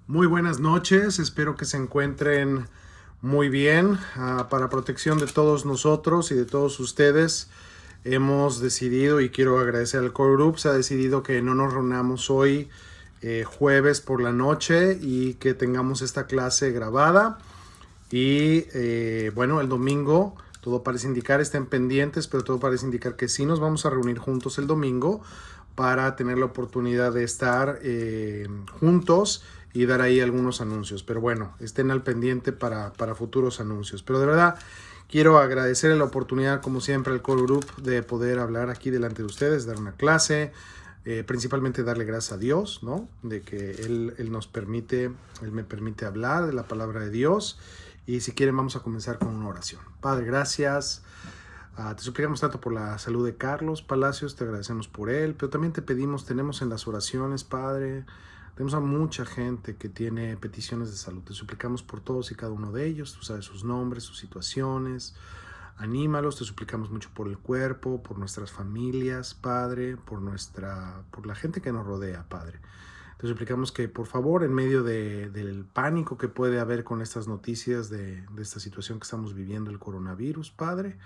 Muy buenas noches, espero que se encuentren muy bien. Para protección de todos nosotros y de todos ustedes, hemos decidido, y quiero agradecer al Core Group, se ha decidido que no nos reunamos hoy jueves por la noche y que tengamos esta clase grabada. Y bueno, el domingo, todo parece indicar, estén pendientes, pero todo parece indicar que sí nos vamos a reunir juntos el domingo para tener la oportunidad de estar juntos y dar ahí algunos anuncios. Pero bueno, estén al pendiente para futuros anuncios. Pero de verdad, quiero agradecer la oportunidad, como siempre, al Core Group de poder hablar aquí delante de ustedes, dar una clase. Principalmente darle gracias a Dios, ¿no? De que Él nos permite, Él me permite hablar de la palabra de Dios. Y si quieren vamos a comenzar con una oración. Padre, gracias. Te suplicamos tanto por la salud de Carlos Palacios, te agradecemos por él, pero también te pedimos, tenemos en las oraciones, Padre, tenemos a mucha gente que tiene peticiones de salud. Te suplicamos por todos y cada uno de ellos, tú sabes sus nombres, sus situaciones. Anímalos, te suplicamos mucho por el cuerpo, por nuestras familias, Padre, por la gente que nos rodea, Padre. Te suplicamos que, por favor, en medio del pánico que puede haber con estas noticias de esta situación que estamos viviendo, el coronavirus, Padre,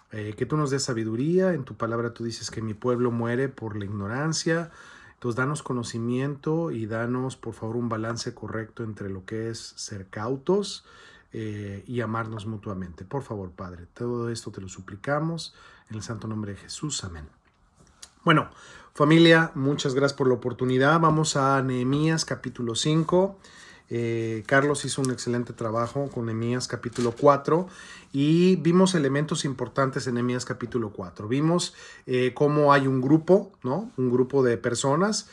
que tú nos des sabiduría. En tu palabra tú dices que mi pueblo muere por la ignorancia. Entonces, danos conocimiento y danos, por favor, un balance correcto entre lo que es ser cautos y amarnos mutuamente. Por favor, Padre, todo esto te lo suplicamos en el santo nombre de Jesús. Amén. Bueno, familia, muchas gracias por la oportunidad. Vamos a Nehemías capítulo 5. Carlos hizo un excelente trabajo con Nehemías capítulo 4 y vimos elementos importantes en Nehemías capítulo 4. Vimos cómo hay un grupo, ¿no? Un grupo de personas.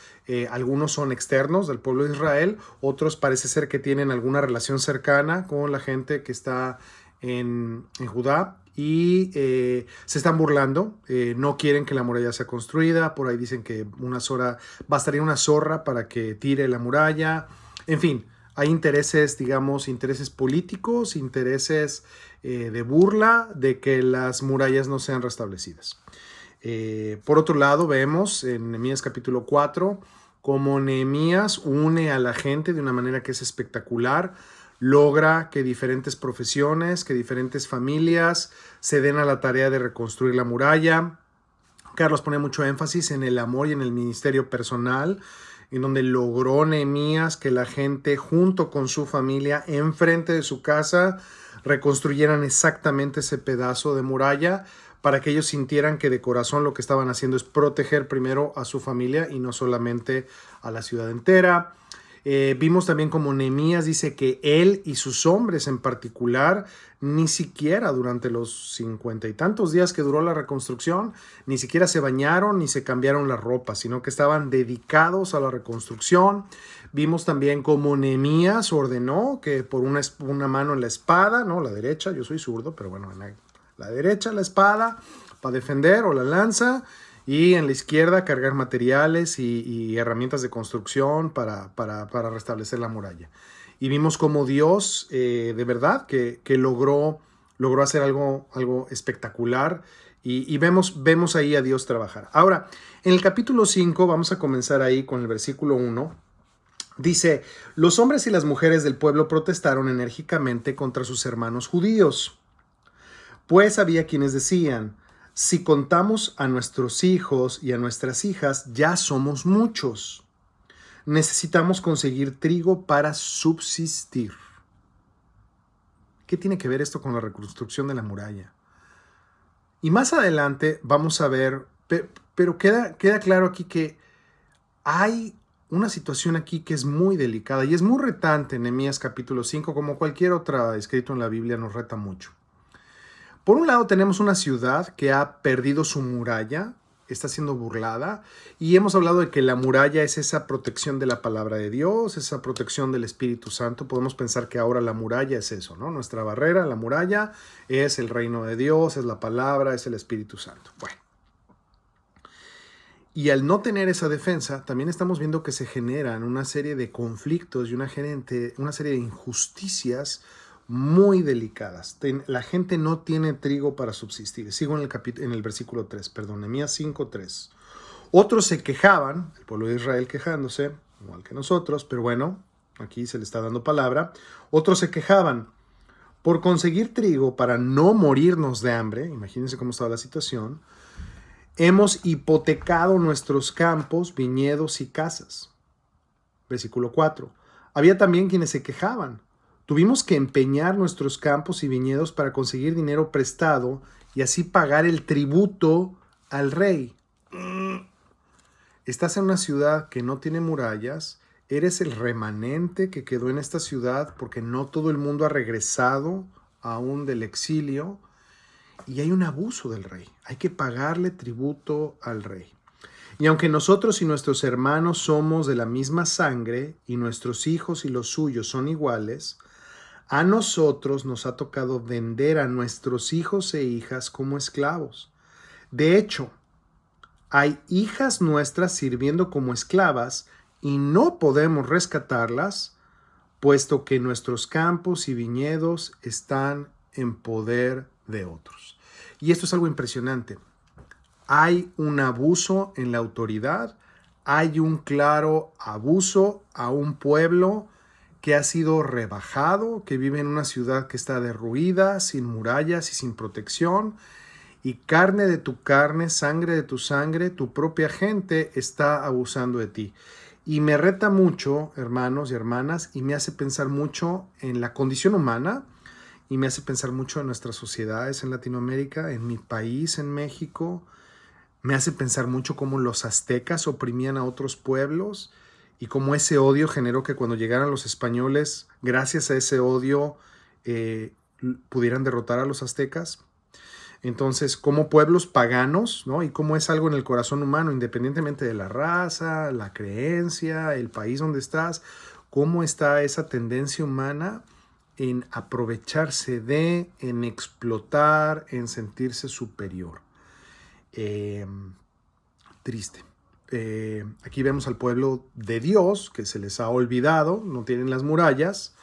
Algunos son externos del pueblo de Israel, otros parece ser que tienen alguna relación cercana con la gente que está en Judá. Y se están burlando, no quieren que la muralla sea construida. Por ahí dicen que bastaría una zorra para que tire la muralla. En fin, hay intereses, digamos, intereses políticos, intereses de burla de que las murallas no sean restablecidas. Por otro lado, vemos en Nehemías capítulo 4 cómo Nehemías une a la gente de una manera que es espectacular. Logra que diferentes profesiones, que diferentes familias se den a la tarea de reconstruir la muralla. Carlos pone mucho énfasis en el amor y en el ministerio personal, en donde logró Nehemías que la gente junto con su familia enfrente de su casa reconstruyeran exactamente ese pedazo de muralla para que ellos sintieran que de corazón lo que estaban haciendo es proteger primero a su familia y no solamente a la ciudad entera. Vimos también como Nehemías dice que él y sus hombres en particular, ni siquiera durante los 50 y tantos días que duró la reconstrucción, ni siquiera se bañaron ni se cambiaron la ropa, sino que estaban dedicados a la reconstrucción. Vimos también como Nehemías ordenó que por una mano en la espada, ¿no? La derecha, yo soy zurdo, pero bueno, en la derecha la espada para defender o la lanza, y en la izquierda cargar materiales y herramientas de construcción para restablecer la muralla. Y vimos cómo Dios, de verdad, que logró hacer algo espectacular. Y vemos ahí a Dios trabajar. Ahora, en el capítulo 5, vamos a comenzar ahí con el versículo 1. Dice, los hombres y las mujeres del pueblo protestaron enérgicamente contra sus hermanos judíos. Pues había quienes decían, si contamos a nuestros hijos y a nuestras hijas, ya somos muchos. Necesitamos conseguir trigo para subsistir. ¿Qué tiene que ver esto con la reconstrucción de la muralla? Y más adelante vamos a ver, pero queda claro aquí que hay una situación aquí que es muy delicada y es muy retante. En Nehemías capítulo 5, como cualquier otra escrito en la Biblia, nos reta mucho. Por un lado tenemos una ciudad que ha perdido su muralla, está siendo burlada, y hemos hablado de que la muralla es esa protección de la palabra de Dios, esa protección del Espíritu Santo. Podemos pensar que ahora la muralla es eso, ¿no? Nuestra barrera, la muralla, es el reino de Dios, es la palabra, es el Espíritu Santo. Bueno. Y al no tener esa defensa, también estamos viendo que se generan una serie de conflictos y una serie de injusticias muy delicadas. La gente no tiene trigo para subsistir. Sigo en el versículo 3, perdón, Nehemías 5:3. Otros se quejaban, el pueblo de Israel quejándose, igual que nosotros, pero bueno, aquí se le está dando palabra. Otros se quejaban. Por conseguir trigo para no morirnos de hambre, imagínense cómo estaba la situación, hemos hipotecado nuestros campos, viñedos y casas. Versículo 4. Había también quienes se quejaban. Tuvimos que empeñar nuestros campos y viñedos para conseguir dinero prestado y así pagar el tributo al rey. Estás en una ciudad que no tiene murallas, eres el remanente que quedó en esta ciudad porque no todo el mundo ha regresado aún del exilio y hay un abuso del rey. Hay que pagarle tributo al rey. Y aunque nosotros y nuestros hermanos somos de la misma sangre y nuestros hijos y los suyos son iguales, a nosotros nos ha tocado vender a nuestros hijos e hijas como esclavos. De hecho, hay hijas nuestras sirviendo como esclavas y no podemos rescatarlas, puesto que nuestros campos y viñedos están en poder de otros. Y esto es algo impresionante. Hay un abuso en la autoridad, hay un claro abuso a un pueblo que ha sido rebajado, que vive en una ciudad que está derruida, sin murallas y sin protección, y carne de tu carne, sangre de tu sangre, tu propia gente está abusando de ti. Y me reta mucho, hermanos y hermanas, y me hace pensar mucho en la condición humana, y me hace pensar mucho en nuestras sociedades en Latinoamérica, en mi país, en México. Me hace pensar mucho cómo los aztecas oprimían a otros pueblos y cómo ese odio generó que cuando llegaran los españoles, gracias a ese odio, pudieran derrotar a los aztecas. Entonces, como pueblos paganos, ¿no? Y cómo es algo en el corazón humano, independientemente de la raza, la creencia, el país donde estás, cómo está esa tendencia humana en aprovecharse de, en explotar, en sentirse superior. Triste. Aquí vemos al pueblo de Dios, que se les ha olvidado, no tienen las murallas,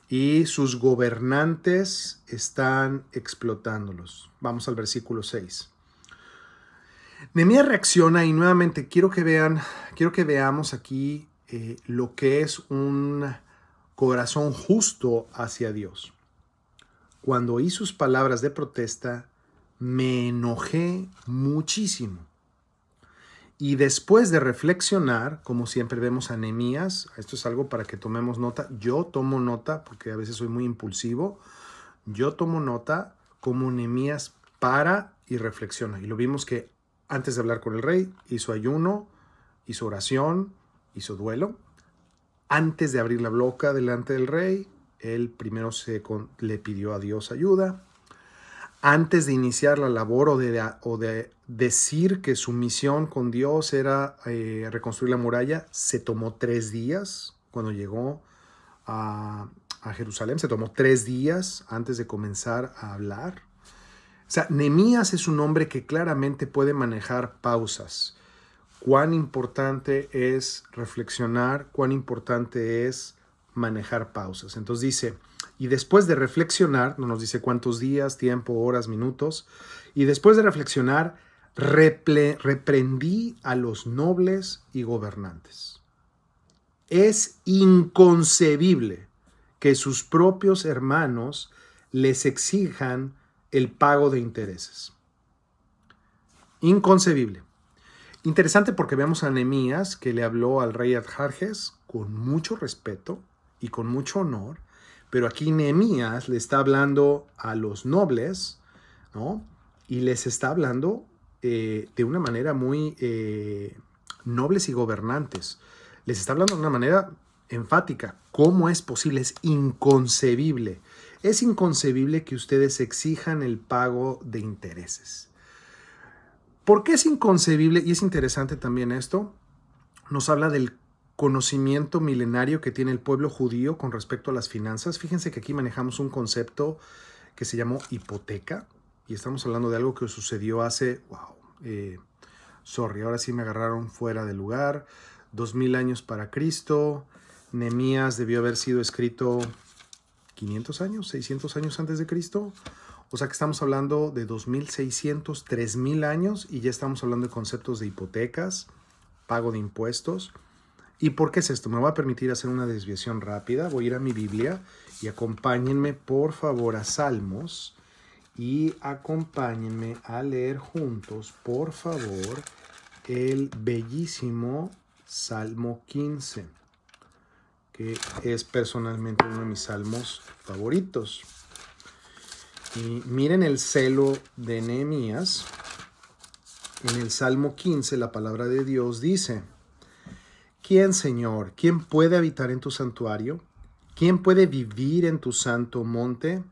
y sus gobernantes están explotándolos. Vamos al versículo 6. Nehemías reacciona y nuevamente quiero que veamos aquí lo que es un corazón justo hacia Dios. Cuando oí sus palabras de protesta, me enojé muchísimo. Y después de reflexionar, como siempre vemos a Nehemías, esto es algo para que tomemos nota, yo tomo nota porque a veces soy muy impulsivo, yo tomo nota como Nehemías para y reflexiona. Y lo vimos que antes de hablar con el rey, hizo ayuno, hizo oración, hizo duelo. Antes de abrir la boca delante del rey, él primero le pidió a Dios ayuda. Antes de iniciar la labor o de decir que su misión con Dios era reconstruir la muralla, se tomó 3 días cuando llegó a Jerusalén. Se tomó 3 días antes de comenzar a hablar. O sea, Nehemías es un hombre que claramente puede manejar pausas. Cuán importante es reflexionar, cuán importante es manejar pausas. Entonces dice, y después de reflexionar, no nos dice cuántos días, tiempo, horas, minutos, y después de reflexionar, reprendí a los nobles y gobernantes. Es inconcebible que sus propios hermanos les exijan el pago de intereses. Inconcebible. Interesante porque vemos a Nehemías que le habló al rey Artajerjes con mucho respeto y con mucho honor, pero aquí Nehemías le está hablando a los nobles, ¿no? Y les está hablando de una manera muy nobles y gobernantes. Les está hablando de una manera enfática. ¿Cómo es posible? Es inconcebible. Es inconcebible que ustedes exijan el pago de intereses. ¿Por qué es inconcebible? Y es interesante también esto. Nos habla del conocimiento milenario que tiene el pueblo judío con respecto a las finanzas. Fíjense que aquí manejamos un concepto que se llamó hipoteca. Y estamos hablando de algo que sucedió hace, ahora sí me agarraron fuera de lugar. 2000 años para Cristo. Nehemías debió haber sido escrito 500 años, 600 años antes de Cristo. O sea que estamos hablando de 2600, 3000 años y ya estamos hablando de conceptos de hipotecas, pago de impuestos. ¿Y por qué es esto? Me voy a permitir hacer una desviación rápida. Voy a ir a mi Biblia y acompáñenme por favor a Salmos y acompáñenme a leer juntos, por favor, el bellísimo Salmo 15, que es personalmente uno de mis salmos favoritos. Y miren el celo de Nehemías. En el Salmo 15 la palabra de Dios dice: ¿Quién, Señor? ¿Quién puede habitar en tu santuario? ¿Quién puede vivir en tu santo monte?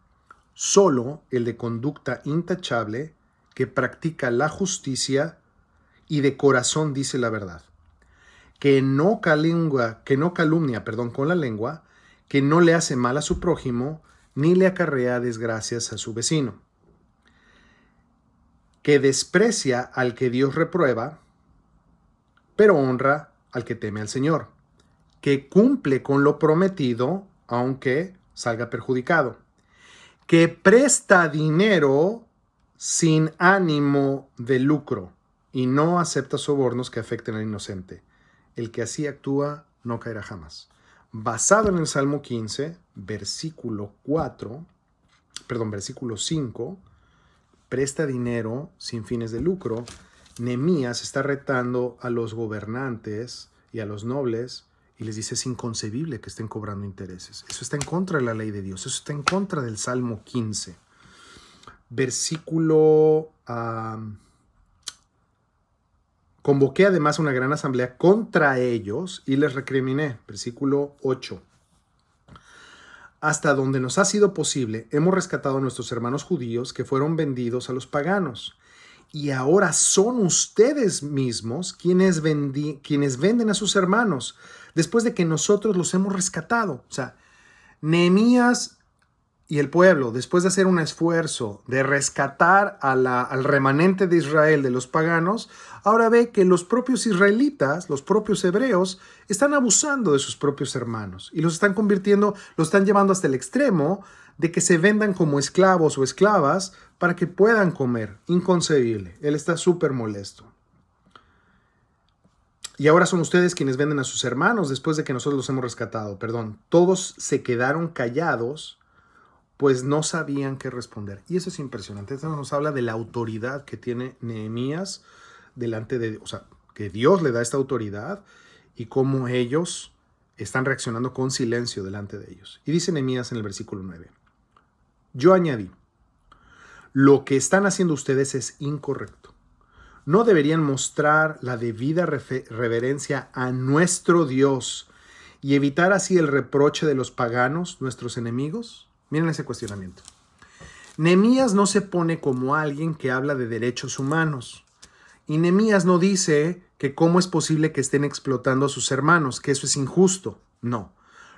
Solo el de conducta intachable, que practica la justicia y de corazón dice la verdad, que no calumnia, con la lengua, que no le hace mal a su prójimo, ni le acarrea desgracias a su vecino, que desprecia al que Dios reprueba, pero honra al que teme al Señor, que cumple con lo prometido, aunque salga perjudicado, que presta dinero sin ánimo de lucro y no acepta sobornos que afecten al inocente. El que así actúa no caerá jamás. Basado en el Salmo 15, versículo 5, presta dinero sin fines de lucro. Nehemías está retando a los gobernantes y a los nobles y les dice: es inconcebible que estén cobrando intereses. Eso está en contra de la ley de Dios. Eso está en contra del Salmo 15. Versículo... Convoqué además una gran asamblea contra ellos y les recriminé. Versículo 8. Hasta donde nos ha sido posible, hemos rescatado a nuestros hermanos judíos que fueron vendidos a los paganos. Y ahora son ustedes mismos quienes venden a sus hermanos, después de que nosotros los hemos rescatado. O sea, Nehemías y el pueblo, después de hacer un esfuerzo de rescatar al remanente de Israel de los paganos, ahora ve que los propios israelitas, los propios hebreos, están abusando de sus propios hermanos y los están convirtiendo, los están llevando hasta el extremo de que se vendan como esclavos o esclavas para que puedan comer. Inconcebible. Él está súper molesto. Y ahora son ustedes quienes venden a sus hermanos después de que nosotros los hemos rescatado. Perdón, todos se quedaron callados, pues no sabían qué responder. Y eso es impresionante. Esto nos habla de la autoridad que tiene Nehemías delante de Dios. O sea, que Dios le da esta autoridad y cómo ellos están reaccionando con silencio delante de ellos. Y dice Nehemías en el versículo 9. Yo añadí: lo que están haciendo ustedes es incorrecto. No deberían mostrar la debida reverencia a nuestro Dios y evitar así el reproche de los paganos, nuestros enemigos. Miren ese cuestionamiento. Nehemías no se pone como alguien que habla de derechos humanos. Y Nehemías no dice que cómo es posible que estén explotando a sus hermanos, que eso es injusto. No.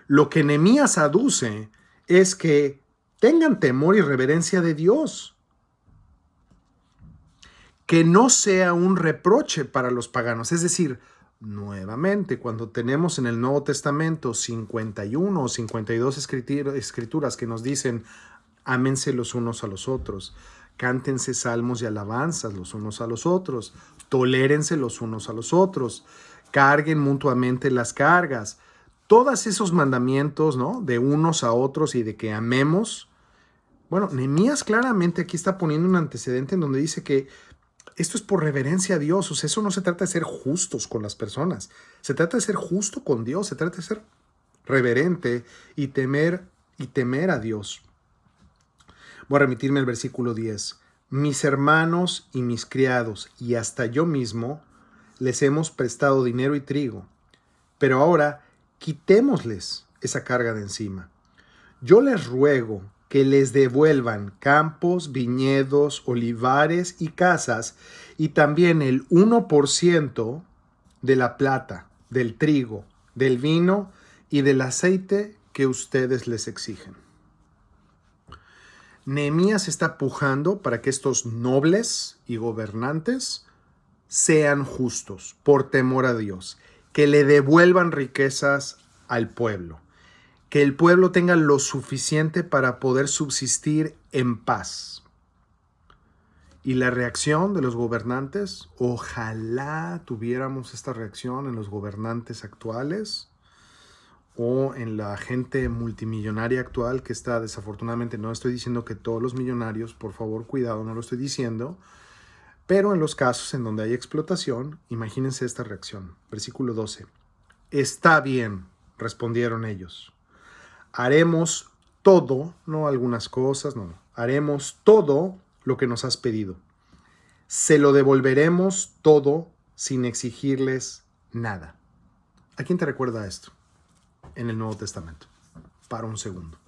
Lo que Nehemías aduce es que tengan temor y reverencia de Dios. Que no sea un reproche para los paganos. Es decir, nuevamente, cuando tenemos en el Nuevo Testamento 51 o 52 escrituras que nos dicen: ámense los unos a los otros, cántense salmos y alabanzas los unos a los otros, tolérense los unos a los otros, carguen mutuamente las cargas. Todos esos mandamientos, ¿no?, de unos a otros y de que amemos. Bueno, Nehemías claramente aquí está poniendo un antecedente en donde dice que esto es por reverencia a Dios. O sea, eso no se trata de ser justos con las personas. Se trata de ser justo con Dios. Se trata de ser reverente y temer a Dios. Voy a remitirme al versículo 10. Mis hermanos y mis criados y hasta yo mismo les hemos prestado dinero y trigo. Pero ahora quitémosles esa carga de encima. Yo les ruego que les devuelvan campos, viñedos, olivares y casas, y también el 1% de la plata, del trigo, del vino y del aceite que ustedes les exigen. Nehemías está pujando para que estos nobles y gobernantes sean justos por temor a Dios, que le devuelvan riquezas al pueblo, que el pueblo tenga lo suficiente para poder subsistir en paz. Y la reacción de los gobernantes, ojalá tuviéramos esta reacción en los gobernantes actuales o en la gente multimillonaria actual que está, desafortunadamente, no estoy diciendo que todos los millonarios, por favor, cuidado, no lo estoy diciendo, pero en los casos en donde hay explotación, imagínense esta reacción. Versículo 12. Está bien, respondieron ellos. Haremos todo, no algunas cosas, no, haremos todo lo que nos has pedido. Se lo devolveremos todo sin exigirles nada. ¿A quién te recuerda esto en el Nuevo Testamento? Para un segundo.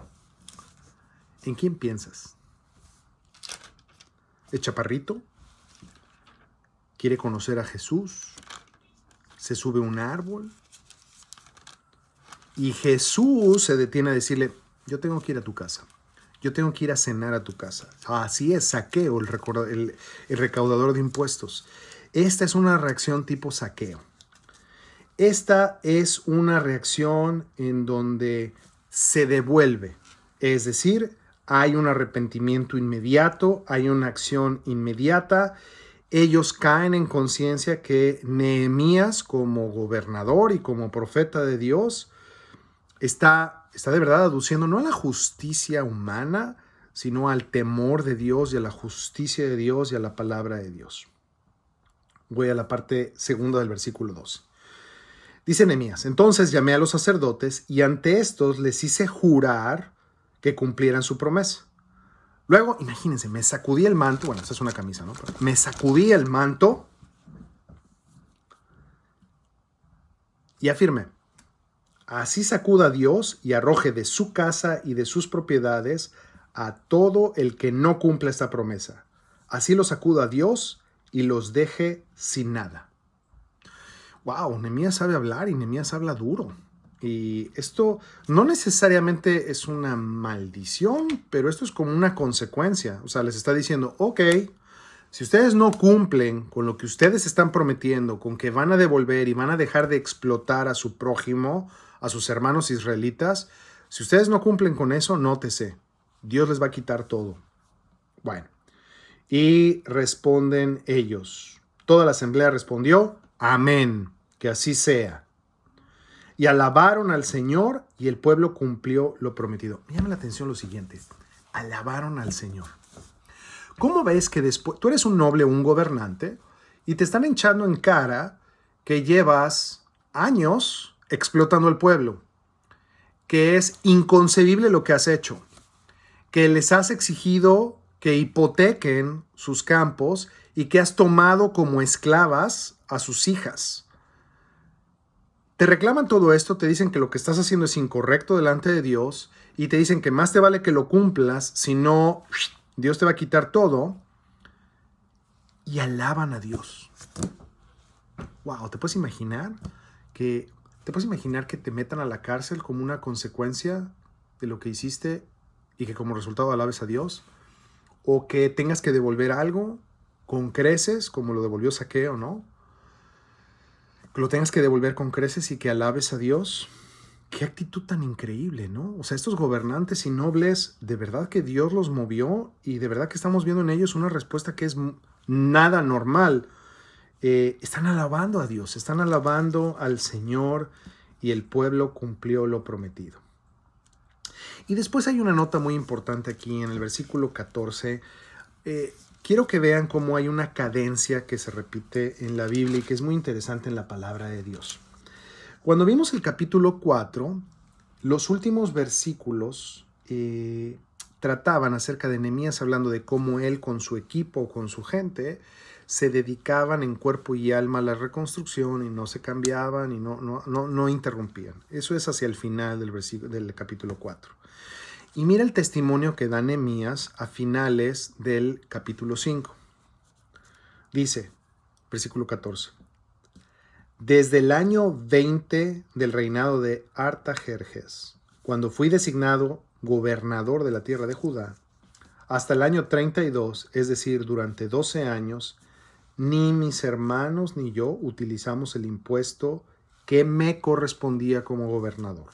¿En quién piensas? ¿El chaparrito? ¿Quiere conocer a Jesús? ¿Se sube a un árbol? Y Jesús se detiene a decirle, yo tengo que ir a tu casa. Yo tengo que ir a cenar a tu casa. Así es, Zaqueo, el recaudador de impuestos. Esta es una reacción tipo Zaqueo. Esta es una reacción en donde se devuelve. Es decir, hay un arrepentimiento inmediato, hay una acción inmediata. Ellos caen en conciencia que Nehemías, como gobernador y como profeta de Dios, está de verdad aduciendo no a la justicia humana, sino al temor de Dios y a la justicia de Dios y a la palabra de Dios. Voy a la parte segunda del versículo 12. Dice Nehemías, entonces llamé a los sacerdotes y ante estos les hice jurar que cumplieran su promesa. Luego, imagínense, me sacudí el manto, bueno, esta es una camisa, ¿no? Pero me sacudí el manto y afirmé, así sacuda Dios y arroje de su casa y de sus propiedades a todo el que no cumpla esta promesa. Así lo sacuda Dios y los deje sin nada. Wow, Nehemías sabe hablar y Nehemías habla duro. Y esto no necesariamente es una maldición, pero esto es como una consecuencia. O sea, les está diciendo, ok, si ustedes no cumplen con lo que ustedes están prometiendo, con que van a devolver y van a dejar de explotar a su prójimo, a sus hermanos israelitas, si ustedes no cumplen con eso, nótese, Dios les va a quitar todo. Bueno, y responden ellos. Toda la asamblea respondió, amén, que así sea. Y alabaron al Señor y el pueblo cumplió lo prometido. Me llama la atención lo siguiente, alabaron al Señor. ¿Cómo ves que después, tú eres un noble o un gobernante y te están echando en cara que llevas años explotando al pueblo, que es inconcebible lo que has hecho, que les has exigido que hipotequen sus campos y que has tomado como esclavas a sus hijas? Te reclaman todo esto, te dicen que lo que estás haciendo es incorrecto delante de Dios y te dicen que más te vale que lo cumplas, si no, Dios te va a quitar todo, y alaban a Dios. Wow, ¿te puedes imaginar que te metan a la cárcel como una consecuencia de lo que hiciste y que como resultado alabes a Dios? ¿O que tengas que devolver algo con creces, como lo devolvió Zaqueo, ¿no? Que lo tengas que devolver con creces y que alabes a Dios. Qué actitud tan increíble, ¿no? O sea, estos gobernantes y nobles, de verdad que Dios los movió y de verdad que estamos viendo en ellos una respuesta que es nada normal. Están alabando a Dios, están alabando al Señor y el pueblo cumplió lo prometido. Y después hay una nota muy importante aquí en el versículo 14. Quiero que vean cómo hay una cadencia que se repite en la Biblia y que es muy interesante en la palabra de Dios. Cuando vimos el capítulo 4, los últimos versículos trataban acerca de Nehemías, hablando de cómo él con su equipo, con su gente, se dedicaban en cuerpo y alma a la reconstrucción y no se cambiaban y no interrumpían. Eso es hacia el final del capítulo 4. Y mira el testimonio que da Nehemías a finales del capítulo 5. Dice, versículo 14. Desde el año 20 del reinado de Artajerjes, cuando fui designado gobernador de la tierra de Judá, hasta el año 32, es decir, durante 12 años, ni mis hermanos ni yo utilizamos el impuesto que me correspondía como gobernador.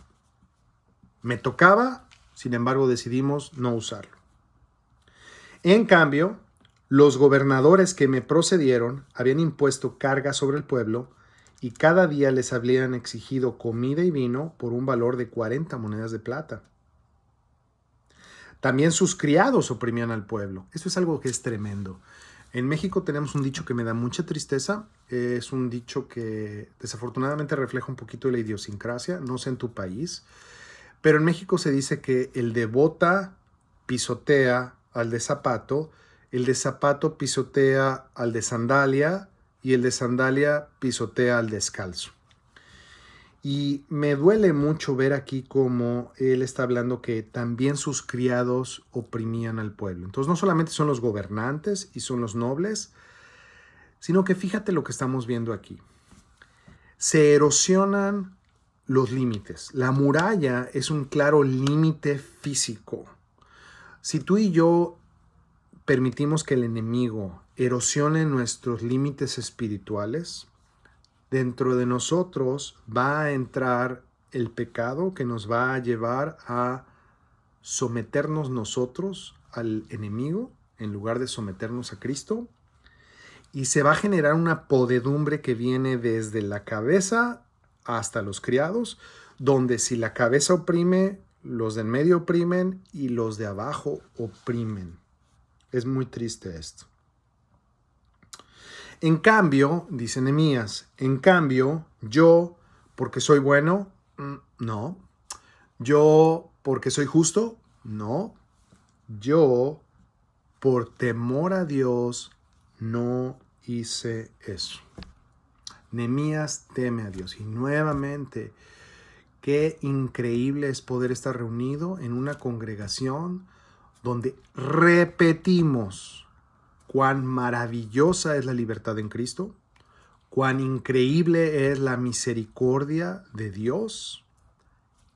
Me tocaba, sin embargo, decidimos no usarlo. En cambio, Los gobernadores que me precedieron habían impuesto carga sobre el pueblo y cada día les habían exigido comida y vino por un valor de 40 monedas de plata. También sus criados oprimían al pueblo. Esto es algo que es tremendo. En México tenemos un dicho que me da mucha tristeza. Es un dicho que desafortunadamente refleja un poquito de la idiosincrasia. No sé en tu país. Pero en México se dice que el de bota pisotea al de zapato, el de zapato pisotea al de sandalia y el de sandalia pisotea al descalzo. Y me duele mucho ver aquí cómo él está hablando que también sus criados oprimían al pueblo. Entonces no solamente son los gobernantes y son los nobles, sino que fíjate lo que estamos viendo aquí. Se erosionan los límites. La muralla es un claro límite físico. Si tú y yo permitimos que el enemigo erosione nuestros límites espirituales, dentro de nosotros va a entrar el pecado que nos va a llevar a someternos nosotros al enemigo en lugar de someternos a Cristo. Y se va a generar una podedumbre que viene desde la cabeza hasta los criados, donde si la cabeza oprime, los del medio oprimen y los de abajo oprimen. Es muy triste esto. En cambio, dice Nehemías, en cambio, yo, porque soy bueno, no. Yo, porque soy justo, no. Yo, por temor a Dios, no hice eso. Nehemías teme a Dios. Y nuevamente, qué increíble es poder estar reunido en una congregación donde repetimos cuán maravillosa es la libertad en Cristo, cuán increíble es la misericordia de Dios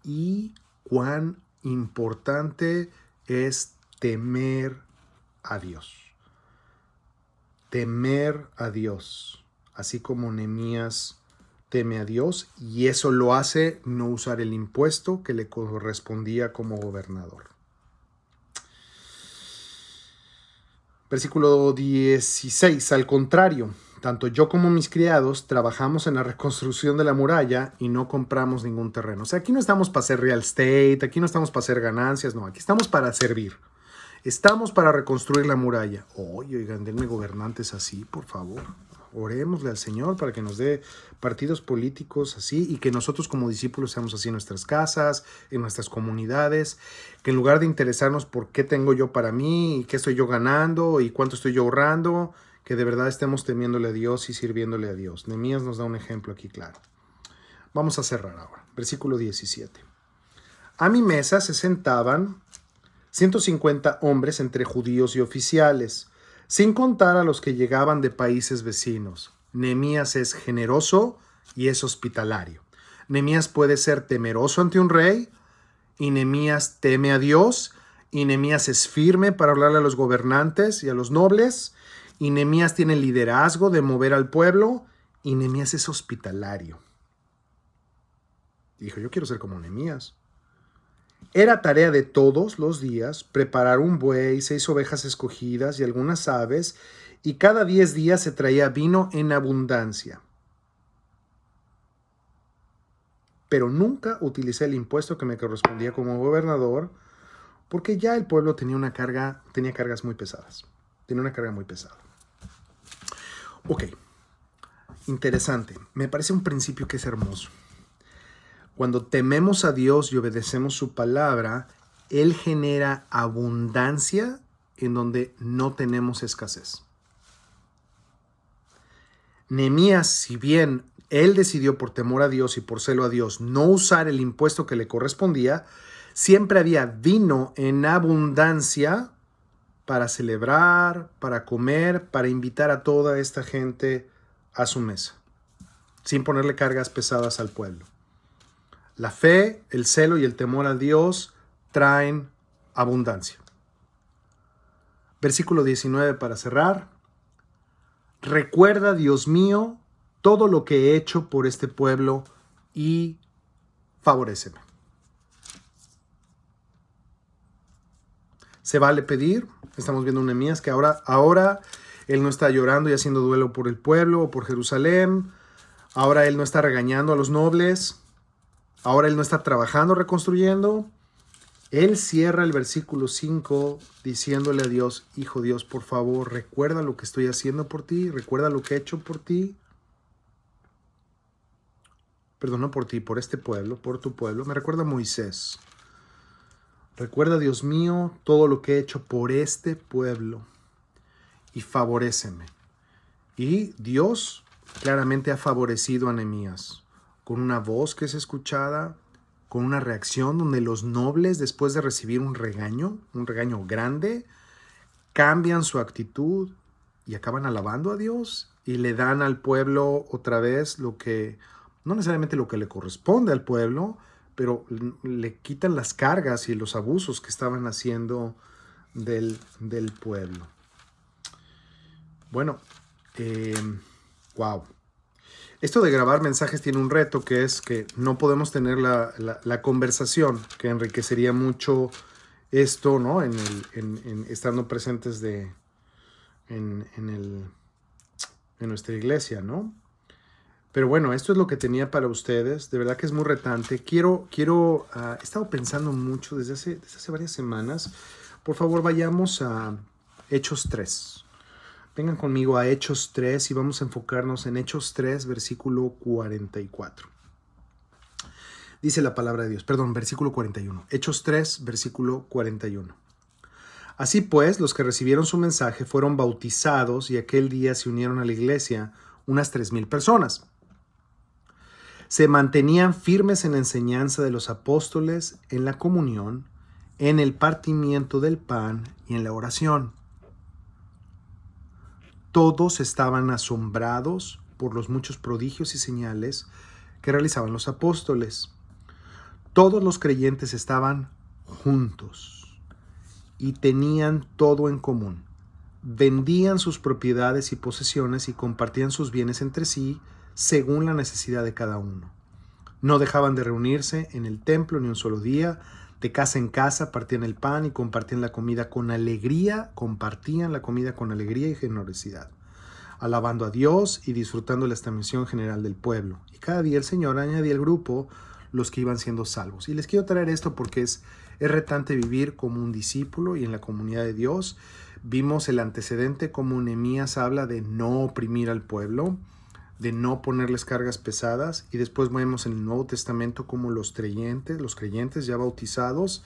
y cuán importante es temer a Dios. Temer a Dios, así como Nehemías teme a Dios, y eso lo hace no usar el impuesto que le correspondía como gobernador. Versículo 16, al contrario, tanto yo como mis criados trabajamos en la reconstrucción de la muralla y no compramos ningún terreno. O sea, aquí no estamos para hacer real estate, aquí no estamos para hacer ganancias, no, aquí estamos para servir. Estamos para reconstruir la muralla. Oigan, denme gobernantes así, por favor. Orémosle al Señor para que nos dé partidos políticos así y que nosotros como discípulos seamos así en nuestras casas, en nuestras comunidades, que en lugar de interesarnos por qué tengo yo para mí y qué estoy yo ganando y cuánto estoy yo ahorrando, que de verdad estemos temiéndole a Dios y sirviéndole a Dios. Nehemías nos da un ejemplo aquí claro. Vamos a cerrar ahora. Versículo 17. A mi mesa se sentaban 150 hombres entre judíos y oficiales, sin contar a los que llegaban de países vecinos. Nehemías es generoso y es hospitalario. Nehemías puede ser temeroso ante un rey, y Nehemías teme a Dios, y Nehemías es firme para hablarle a los gobernantes y a los nobles, y Nehemías tiene liderazgo de mover al pueblo, y Nehemías es hospitalario. Dijo, yo quiero ser como Nehemías. Era tarea de todos los días preparar un buey, 6 ovejas escogidas y algunas aves, y cada 10 días se traía vino en abundancia. Pero nunca utilicé el impuesto que me correspondía como gobernador, porque ya el pueblo tenía cargas muy pesadas. Tenía una carga muy pesada. Ok, interesante. Me parece un principio que es hermoso. Cuando tememos a Dios y obedecemos su palabra, Él genera abundancia en donde no tenemos escasez. Nehemías, si bien él decidió por temor a Dios y por celo a Dios no usar el impuesto que le correspondía, siempre había vino en abundancia para celebrar, para comer, para invitar a toda esta gente a su mesa, sin ponerle cargas pesadas al pueblo. La fe, el celo y el temor a Dios traen abundancia. Versículo 19 para cerrar. Recuerda, Dios mío, todo lo que he hecho por este pueblo y favoréceme. Se vale pedir, Estamos viendo un Nehemías que ahora él no está llorando y haciendo duelo por el pueblo o por Jerusalén. Ahora él no está regañando a los nobles. Ahora él no está trabajando, reconstruyendo. Él cierra el versículo 5 diciéndole a Dios: Hijo Dios, por favor, recuerda lo que estoy haciendo por ti. Recuerda lo que he hecho por ti. Perdón, no por ti, por este pueblo, por tu pueblo. Me recuerda a Moisés. Recuerda, Dios mío, todo lo que he hecho por este pueblo y favoréceme. Y Dios claramente ha favorecido a Nehemías con una voz que es escuchada, con una reacción donde los nobles, después de recibir un regaño grande, cambian su actitud y acaban alabando a Dios y le dan al pueblo otra vez lo que, no necesariamente lo que le corresponde al pueblo, pero le quitan las cargas y los abusos que estaban haciendo del pueblo. Bueno, wow. Esto de grabar mensajes tiene un reto, que es que no podemos tener la conversación, que enriquecería mucho esto, ¿no? Estando presentes en nuestra iglesia, ¿no? Pero bueno, esto es lo que tenía para ustedes. De verdad que es muy retante. He estado pensando mucho desde hace varias semanas. Por favor, vayamos a Hechos 3. Vengan conmigo a Hechos 3 y vamos a enfocarnos en Hechos 3, versículo 44. Dice la palabra de Dios, versículo 41. Hechos 3, versículo 41. Así pues, los que recibieron su mensaje fueron bautizados y aquel día se unieron a la iglesia unas 3,000 personas. Se mantenían firmes en la enseñanza de los apóstoles, en la comunión, en el partimiento del pan y en la oración. Todos estaban asombrados por los muchos prodigios y señales que realizaban los apóstoles. Todos los creyentes estaban juntos y tenían todo en común. Vendían sus propiedades y posesiones y compartían sus bienes entre sí según la necesidad de cada uno. No dejaban de reunirse en el templo ni un solo día. De casa en casa partían el pan y compartían la comida con alegría, y generosidad, alabando a Dios y disfrutando la estación general del pueblo. Y cada día el Señor añadía al grupo los que iban siendo salvos. Y les quiero traer esto porque es retante vivir como un discípulo y en la comunidad de Dios. Vimos el antecedente como Nehemías habla de no oprimir al pueblo, de no ponerles cargas pesadas, y después vemos en el Nuevo Testamento como los creyentes ya bautizados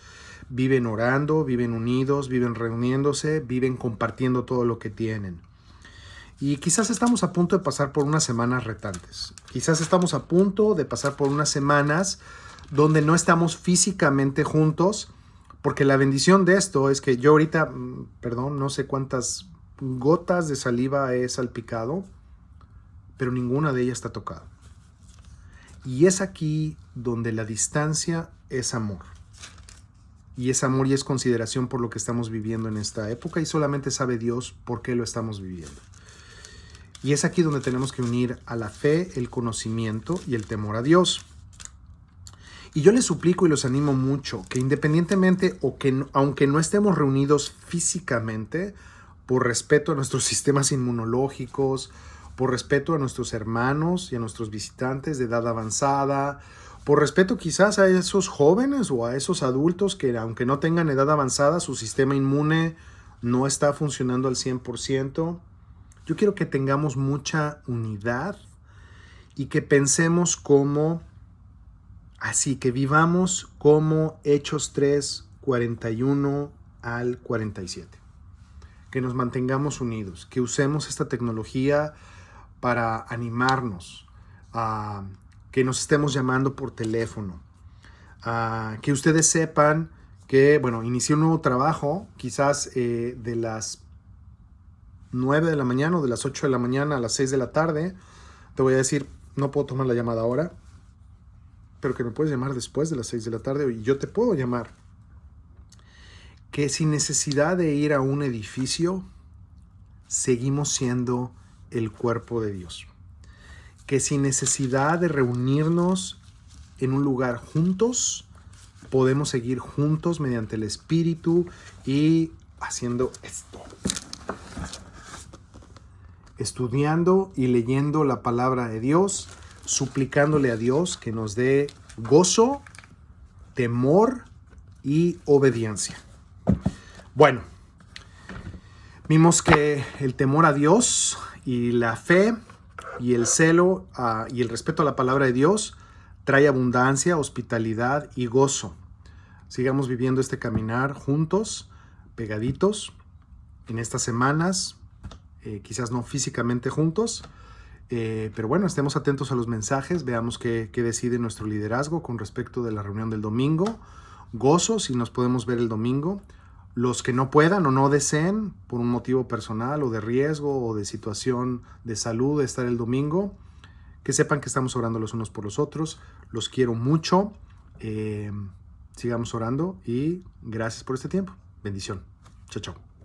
viven orando, viven unidos, viven reuniéndose, viven compartiendo todo lo que tienen. Y quizás estamos a punto de pasar por unas semanas retantes. Quizás estamos a punto de pasar por unas semanas donde no estamos físicamente juntos, porque la bendición de esto es que yo ahorita, no sé cuántas gotas de saliva he salpicado, pero ninguna de ellas está tocada. Y es aquí donde la distancia es amor. Y es amor y es consideración por lo que estamos viviendo en esta época, y solamente sabe Dios por qué lo estamos viviendo. Y es aquí donde tenemos que unir a la fe, el conocimiento y el temor a Dios. Y yo les suplico y los animo mucho que independientemente aunque no estemos reunidos físicamente, por respeto a nuestros sistemas inmunológicos, por respeto a nuestros hermanos y a nuestros visitantes de edad avanzada, por respeto quizás a esos jóvenes o a esos adultos que aunque no tengan edad avanzada, su sistema inmune no está funcionando al 100%. Yo quiero que tengamos mucha unidad y que pensemos que vivamos como Hechos 3, 41 al 47. Que nos mantengamos unidos, que usemos esta tecnología para animarnos, que nos estemos llamando por teléfono, que ustedes sepan que, inicié un nuevo trabajo, quizás de las 9 de la mañana o de las 8 de la mañana a las 6 de la tarde. Te voy a decir, no puedo tomar la llamada ahora, pero que me puedes llamar después de las 6 de la tarde y yo te puedo llamar. Que sin necesidad de ir a un edificio, seguimos siendo el cuerpo de Dios. Que sin necesidad de reunirnos en un lugar juntos, podemos seguir juntos mediante el Espíritu y haciendo esto. Estudiando y leyendo la palabra de Dios, suplicándole a Dios que nos dé gozo, temor y obediencia. Bueno, vimos que el temor a Dios y la fe y el celo y el respeto a la palabra de Dios trae abundancia, hospitalidad y gozo. Sigamos viviendo este caminar juntos, pegaditos, en estas semanas, quizás no físicamente juntos, pero bueno, estemos atentos a los mensajes, veamos qué decide nuestro liderazgo con respecto de la reunión del domingo. Gozo si nos podemos ver el domingo. Los que no puedan o no deseen por un motivo personal o de riesgo o de situación de salud de estar el domingo, que sepan que estamos orando los unos por los otros. Los quiero mucho. Sigamos orando y gracias por este tiempo. Bendición. Chao, chao.